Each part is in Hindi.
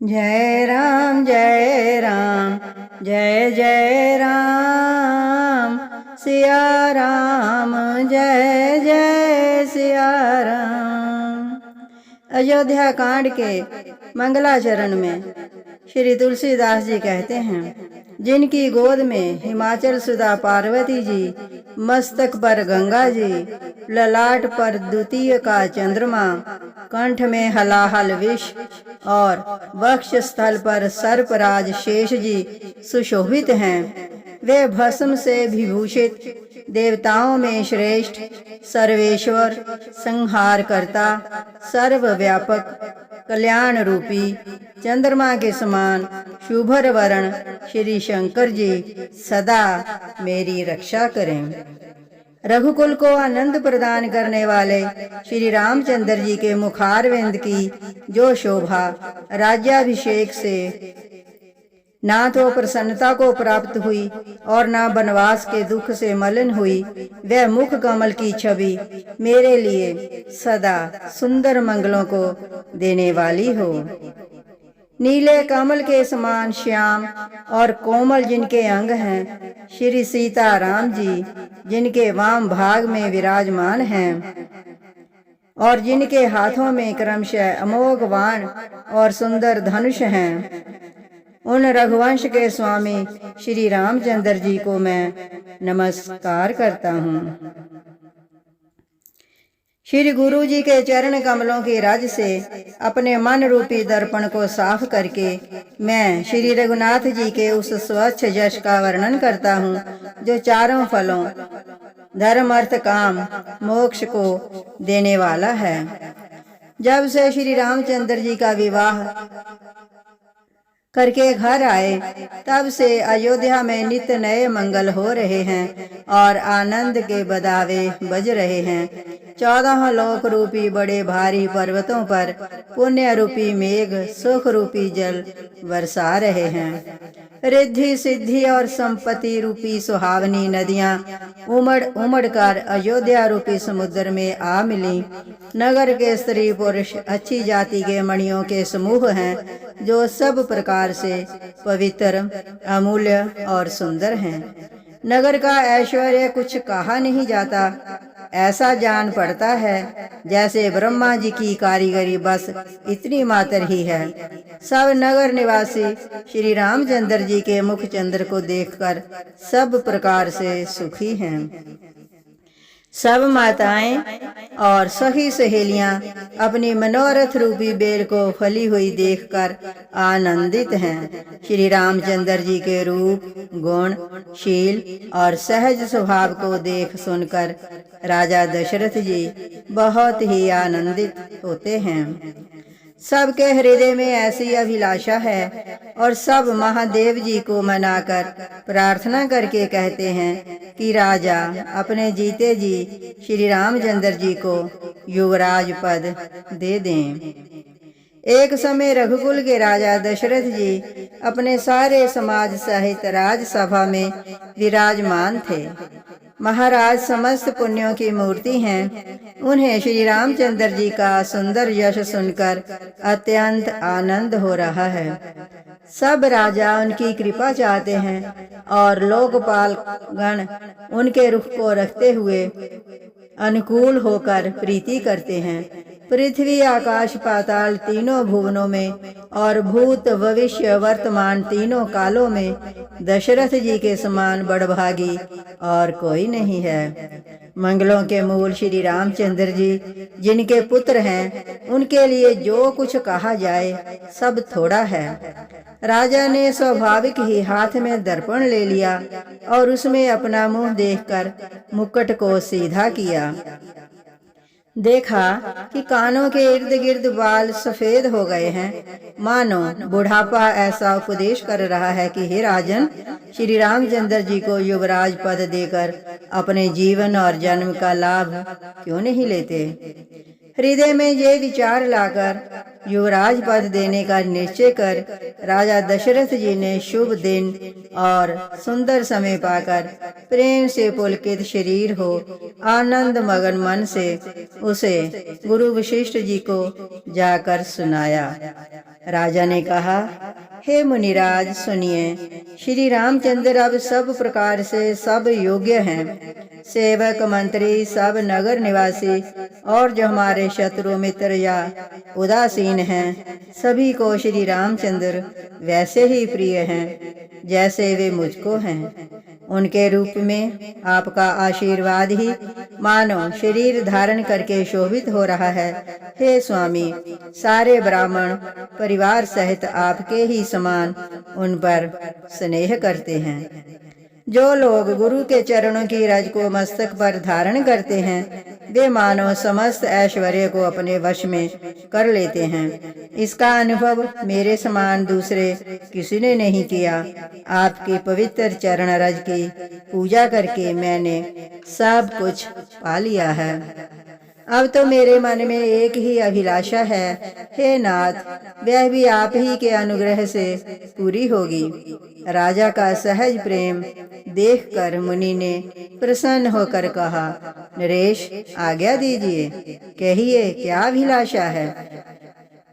जय राम जय राम जय जय राम सिया राम जय जय सिया राम। अयोध्या कांड के मंगलाचरण में श्री तुलसीदास जी कहते हैं, जिनकी गोद में हिमाचल सुधा पार्वती जी, मस्तक पर गंगा जी, ललाट पर द्वितीय का चंद्रमा, कंठ में हलाहल विष और वक्ष स्थल पर सर्पराज शेष जी सुशोभित हैं। वे भस्म से विभूषित, देवताओं में श्रेष्ठ, सर्वेश्वर, संहार करता, सर्वव्यापक, कल्याण रूपी, चंद्रमा के समान शुभ्र वर्ण श्री शंकर जी सदा मेरी रक्षा करें। रघुकुल को आनंद प्रदान करने वाले श्री रामचंद्र जी के मुखारविंद की जो शोभा राज्याभिषेक से ना तो प्रसन्नता को प्राप्त हुई और ना वनवास के दुख से मलिन हुई, वह मुख कमल की छवि मेरे लिए सदा सुंदर मंगलों को देने वाली हो। नीले कमल के समान श्याम और कोमल जिनके अंग हैं, श्री सीता राम जी जिनके वाम भाग में विराजमान हैं और जिनके हाथों में क्रमशः अमोघ बाण और सुंदर धनुष हैं, उन रघुवंश के स्वामी श्री रामचंद्र जी को मैं नमस्कार करता हूँ। श्री गुरु जी के चरण कमलों की रज से अपने मन रूपी दर्पण को साफ करके मैं श्री रघुनाथ जी के उस स्वच्छ यश का वर्णन करता हूँ, जो चारों फलों धर्म अर्थ काम मोक्ष को देने वाला है। जब से श्री रामचंद्र जी का विवाह करके घर आए, तब से अयोध्या में नित्य नए मंगल हो रहे हैं और आनंद के बदावे बज रहे हैं। 14 लोक रूपी बड़े भारी पर्वतों पर पुण्य रूपी मेघ सुख रूपी जल बरसा रहे हैं। रिद्धि सिद्धि और संपत्ति रूपी सुहावनी नदियां उमड़ उमड़ कर अयोध्या रूपी समुद्र में आ मिली। नगर के स्त्री पुरुष अच्छी जाति के मणियों के समूह हैं, जो सब प्रकार से पवित्र, अमूल्य और सुंदर हैं। नगर का ऐश्वर्य कुछ कहा नहीं जाता, ऐसा जान पड़ता है जैसे ब्रह्मा जी की कारीगरी बस इतनी मात्र ही है। सब नगर निवासी श्री रामचंद्र जी के मुख चंद्र को देखकर सब प्रकार से सुखी हैं। सब माताएं और सखी सहेलियां अपनी मनोरथ रूपी बेल को फली हुई देखकर आनंदित हैं। श्री रामचंद्र जी के रूप, गुण, शील और सहज स्वभाव को देख सुनकर राजा दशरथ जी बहुत ही आनंदित होते हैं। सबके हृदय में ऐसी अभिलाषा है और सब महादेव जी को मनाकर प्रार्थना करके कहते हैं कि राजा अपने जीते जी श्री रामचंद्र जी को युवराज पद दे दें। एक समय रघुकुल के राजा दशरथ जी अपने सारे समाज सहित राजसभा में विराजमान थे। महाराज समस्त पुण्यों की मूर्ति हैं। उन्हें श्री रामचंद्र जी का सुंदर यश सुनकर अत्यंत आनंद हो रहा है। सब राजा उनकी कृपा चाहते हैं और लोकपाल गण उनके रुख को रखते हुए अनुकूल होकर प्रीति करते हैं। पृथ्वी, आकाश, पाताल तीनों भुवनों में और भूत, भविष्य, वर्तमान तीनों कालों में दशरथ जी के समान बड़भागी और कोई नहीं है। मंगलों के मूल श्री रामचंद्र जी जिनके पुत्र हैं, उनके लिए जो कुछ कहा जाए सब थोड़ा है। राजा ने स्वाभाविक ही हाथ में दर्पण ले लिया और उसमें अपना मुंह देखकर मुकुट को सीधा किया। देखा कि कानों के इर्द गिर्द बाल सफेद हो गए हैं, मानो बुढ़ापा ऐसा उपदेश कर रहा है कि हे राजन, श्री रामचंद्र जी को युवराज पद देकर अपने जीवन और जन्म का लाभ क्यों नहीं लेते। हृदय में ये विचार लाकर युवराज पद देने का निश्चय कर राजा दशरथ जी ने शुभ दिन और सुंदर समय पाकर प्रेम से पुलकित शरीर हो आनंद मगन मन से उसे गुरु वशिष्ठ जी को जाकर सुनाया। राजा ने कहा, हे मुनिराज सुनिए, श्री रामचंद्र अब सब प्रकार से सब योग्य हैं। सेवक मंत्री सब नगर निवासी और जो हमारे शत्रु मित्र या उदासीन हैं, सभी को श्री रामचंद्र वैसे ही प्रिय हैं जैसे वे मुझको हैं। उनके रूप में आपका आशीर्वाद ही मानो शरीर धारण करके शोभित हो रहा है। हे स्वामी, सारे ब्राह्मण परिवार सहित आपके ही समान उन पर स्नेह करते हैं। जो लोग गुरु के चरणों की रज को मस्तक पर धारण करते हैं, वे मानो समस्त ऐश्वर्य को अपने वश में कर लेते हैं। इसका अनुभव मेरे समान दूसरे किसी ने नहीं किया। आपकी पवित्र चरण रज की पूजा करके मैंने सब कुछ पा लिया है। अब तो मेरे मन में एक ही अभिलाषा है, हे नाथ, वह भी आप ही के अनुग्रह से पूरी होगी। राजा का सहज प्रेम देखकर मुनि ने प्रसन्न होकर कहा, नरेश, आज्ञा दीजिए, कहिए क्या अभिलाषा है।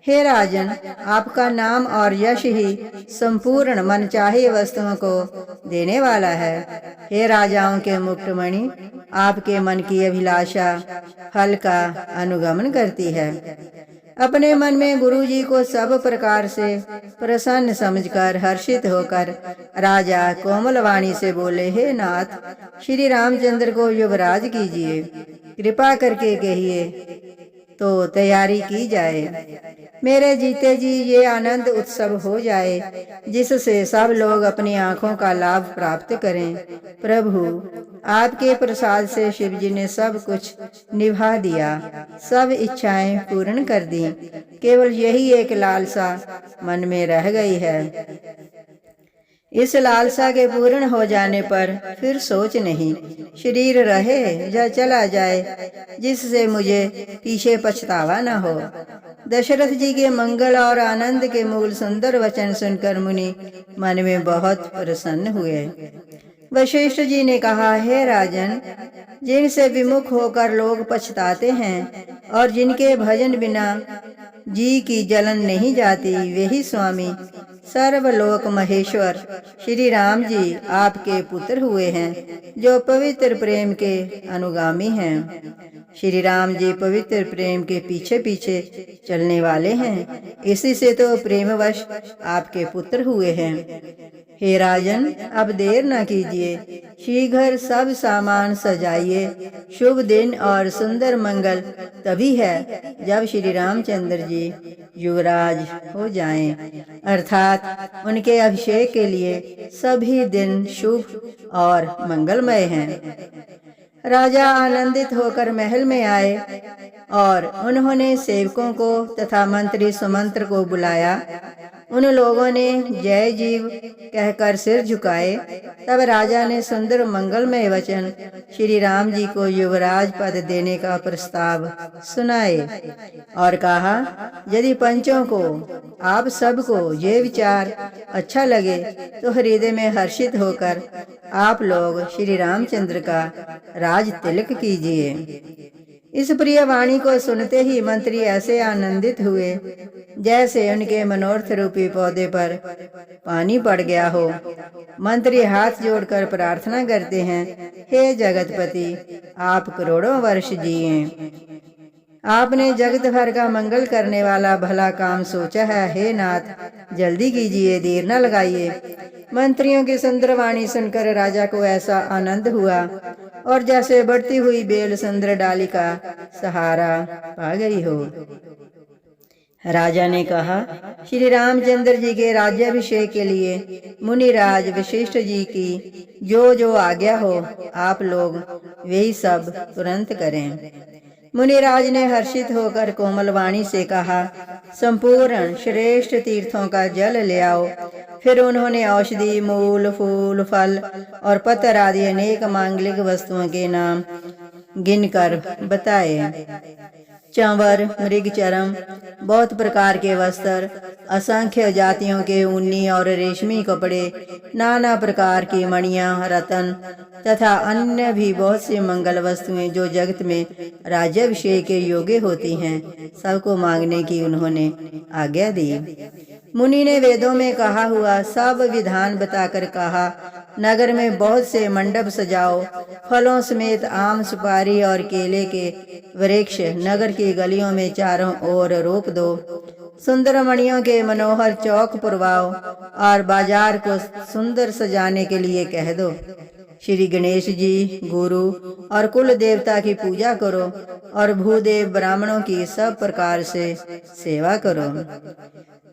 हे राजन, आपका नाम और यश ही संपूर्ण मनचाही वस्तुओं को देने वाला है। हे राजाओं के मुक्तमणि, आपके मन की अभिलाषा फल का अनुगमन करती है। अपने मन में गुरु जी को सब प्रकार से प्रसन्न समझकर हर्षित होकर राजा कोमल वाणी से बोले, हे नाथ, श्री रामचंद्र को युवराज कीजिए। कृपा करके कहिए तो तैयारी की जाए। मेरे जीते जी ये आनंद उत्सव हो जाए जिससे सब लोग अपनी आंखों का लाभ प्राप्त करें। प्रभु, आपके प्रसाद से शिव जी ने सब कुछ निभा दिया, सब इच्छाएं पूर्ण कर दी। केवल यही एक लालसा मन में रह गई है। इस लालसा के पूर्ण हो जाने पर फिर सोच नहीं, शरीर रहे या चला जाए, जिससे मुझे पीछे पछतावा न हो। दशरथ जी के मंगल और आनंद के मूल सुंदर वचन सुनकर मुनि मन में बहुत प्रसन्न हुए। वशिष्ठ जी ने कहा, हे राजन, जिनसे विमुख होकर लोग पछताते हैं और जिनके भजन बिना जी की जलन नहीं जाती, वही स्वामी सर्वलोक महेश्वर श्री राम जी आपके पुत्र हुए हैं, जो पवित्र प्रेम के अनुगामी हैं। श्री राम जी पवित्र प्रेम के पीछे पीछे चलने वाले हैं, इसी से तो प्रेमवश आपके पुत्र हुए हैं। हे राजन, अब देर न कीजिए, शीघ्र सब सामान सजाइए। शुभ दिन और सुंदर मंगल तभी है जब श्री रामचंद्र जी युवराज हो जाएं, अर्थात उनके अभिषेक के लिए सभी दिन शुभ और मंगलमय हैं। राजा आनंदित होकर महल में आए और उन्होंने सेवकों को तथा मंत्री सुमंत्र को बुलाया। उन लोगों ने जय जीव कहकर सिर झुकाए। तब राजा ने सुंदर मंगलमय वचन श्री राम जी को युवराज पद देने का प्रस्ताव सुनाए और कहा, यदि पंचों को, आप सबको ये विचार अच्छा लगे तो हृदय में हर्षित होकर आप लोग श्री रामचंद्र का राज तिलक कीजिए। इस प्रिय वाणी को सुनते ही मंत्री ऐसे आनंदित हुए जैसे उनके मनोरथ रूपी पौधे पर पानी पड़ गया हो। मंत्री हाथ जोड़कर प्रार्थना करते हैं, हे जगतपति, आप करोड़ों वर्ष जिए। आपने जगत भर का मंगल करने वाला भला काम सोचा है। हे नाथ, जल्दी कीजिए, देर न लगाइए। मंत्रियों की सुंदर वाणी सुनकर राजा को ऐसा आनंद हुआ और जैसे बढ़ती हुई बेल सुंदर डाली का सहारा पा गई हो। राजा ने कहा, श्री रामचंद्र जी के राज्याभिषेक के लिए मुनिराज वशिष्ठ जी की जो जो आज्ञा हो, आप लोग वही सब तुरंत करें। मुनिराज ने हर्षित होकर कोमल वाणी से कहा, संपूर्ण श्रेष्ठ तीर्थों का जल ले आओ। फिर उन्होंने औषधि, मूल, फूल, फल और पत्र आदि अनेक मांगलिक वस्तुओं के नाम गिनकर बताए। चंवर, मृग चरम, बहुत प्रकार के वस्त्र, असंख्य जातियों के ऊनी और रेशमी कपड़े, नाना प्रकार की मणियां, रतन तथा अन्य भी बहुत सी मंगल वस्तुएं जो जगत में राज्याभिषेक के योग्य होती हैं, सबको मांगने की उन्होंने आज्ञा दी। मुनि ने वेदों में कहा हुआ सब विधान बताकर कहा, नगर में बहुत से मंडप सजाओ, फलों समेत आम, सुपारी और केले के वृक्ष नगर की गलियों में चारों ओर रोप दो। सुंदर मणियों के मनोहर चौक पुरवाओ और बाजार को सुंदर सजाने के लिए कह दो। श्री गणेश जी, गुरु और कुल देवता की पूजा करो और भूदेव ब्राह्मणों की सब प्रकार से सेवा करो।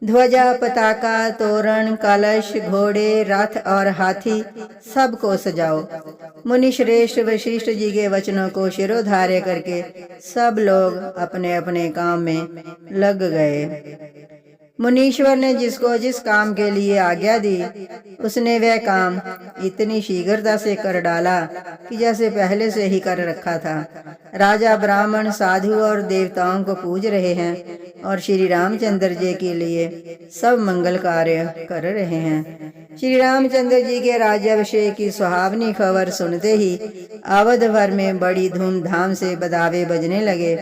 ध्वजा, पताका, तोरण, कलश, घोड़े, रथ और हाथी सबको सजाओ। मुनि श्रेष्ठ वशिष्ठ जी के वचनों को शिरोधार्य करके सब लोग अपने अपने काम में लग गए। मुनीश्वर ने जिसको जिस काम के लिए आज्ञा दी, उसने वह काम इतनी शीघ्रता से कर डाला कि जैसे पहले से ही कर रखा था। राजा, ब्राह्मण, साधु और देवताओं को पूज रहे हैं और श्री रामचंद्र जी के लिए सब मंगल कार्य कर रहे हैं। श्री रामचंद्र जी के राज्याभिषेक की सुहावनी खबर सुनते ही अवध भर में बड़ी धूमधाम से बधावे बजने लगे।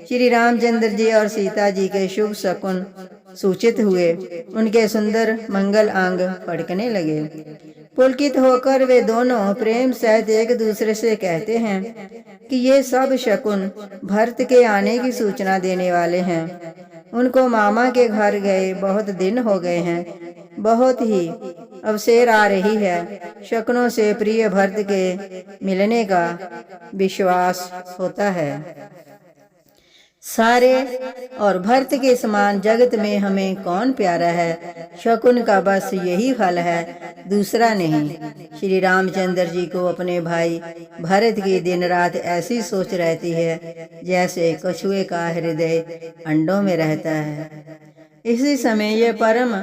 श्री रामचंद्र जी और सीता जी के शुभ शकुन सूचित हुए, उनके सुंदर मंगल अंग फड़कने लगे। पुलकित होकर वे दोनों प्रेम सहित एक दूसरे से कहते हैं कि ये सब शकुन भरत के आने की सूचना देने वाले हैं। उनको मामा के घर गए बहुत दिन हो गए हैं, बहुत ही अवसर आ रही है। शकुनों से प्रिय भरत के मिलने का विश्वास होता है। सारे और भरत के समान जगत में हमें कौन प्यारा है? शकुन का बस यही फल है, दूसरा नहीं। श्री रामचंद्र जी को अपने भाई भरत की दिन रात ऐसी सोच रहती है जैसे कछुए का हृदय अंडों में रहता है। इसी समय यह परम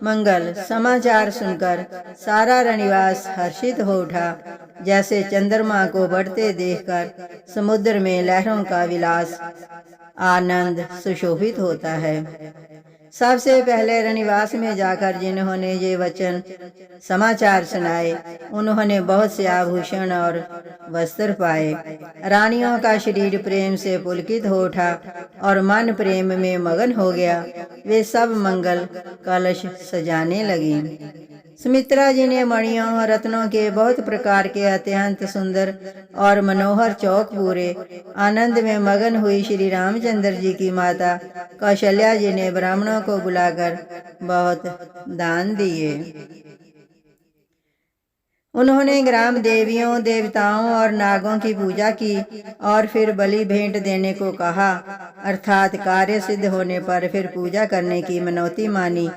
मंगल समाचार सुनकर सारा रनिवास हर्षित हो उठा, जैसे चंद्रमा को बढ़ते देखकर समुद्र में लहरों का विलास आनंद सुशोभित होता है। सबसे पहले रनिवास में जाकर जिन्होंने ये वचन समाचार सुनाए, उन्होंने बहुत से आभूषण और वस्त्र पाए। रानियों का शरीर प्रेम से पुलकित हो उठा और मन प्रेम में मगन हो गया। वे सब मंगल कलश सजाने लगी। सुमित्रा जी ने मणियों और रत्नों के बहुत प्रकार के अत्यंत सुंदर और मनोहर चौक पूरे। आनंद में मगन हुई श्री रामचंद्र जी की माता कौशल्या जी ने ब्राह्मणों को बुलाकर बहुत दान दिए। उन्होंने ग्राम देवियों, देवताओं और नागों की पूजा की और फिर बलि भेंट देने को कहा, अर्थात कार्य सिद्ध होने पर फिर पूजा करने की मनौती मानी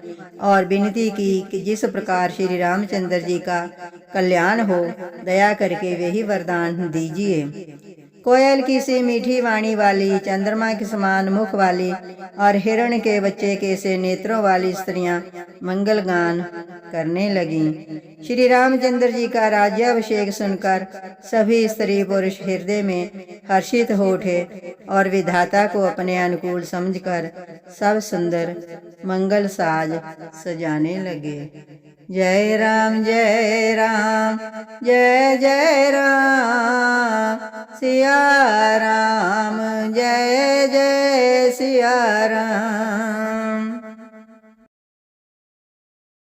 और विनती की कि जिस प्रकार श्री रामचंद्र जी का कल्याण हो, दया करके वे ही वरदान दीजिए। कोयल की सी मीठी वाणी वाली, चंद्रमा के समान मुख वाली और हिरण के बच्चे के से नेत्रों वाली स्त्रियां मंगल गान करने लगीं। श्री रामचंद्र जी का राज्याभिषेक सुनकर सभी स्त्री पुरुष हृदय में हर्षित हो उठे और विधाता को अपने अनुकूल समझकर सब सुंदर मंगल साज सजाने लगे। जय राम जय राम, जय जय राम, सिया राम, जय जय सिया राम।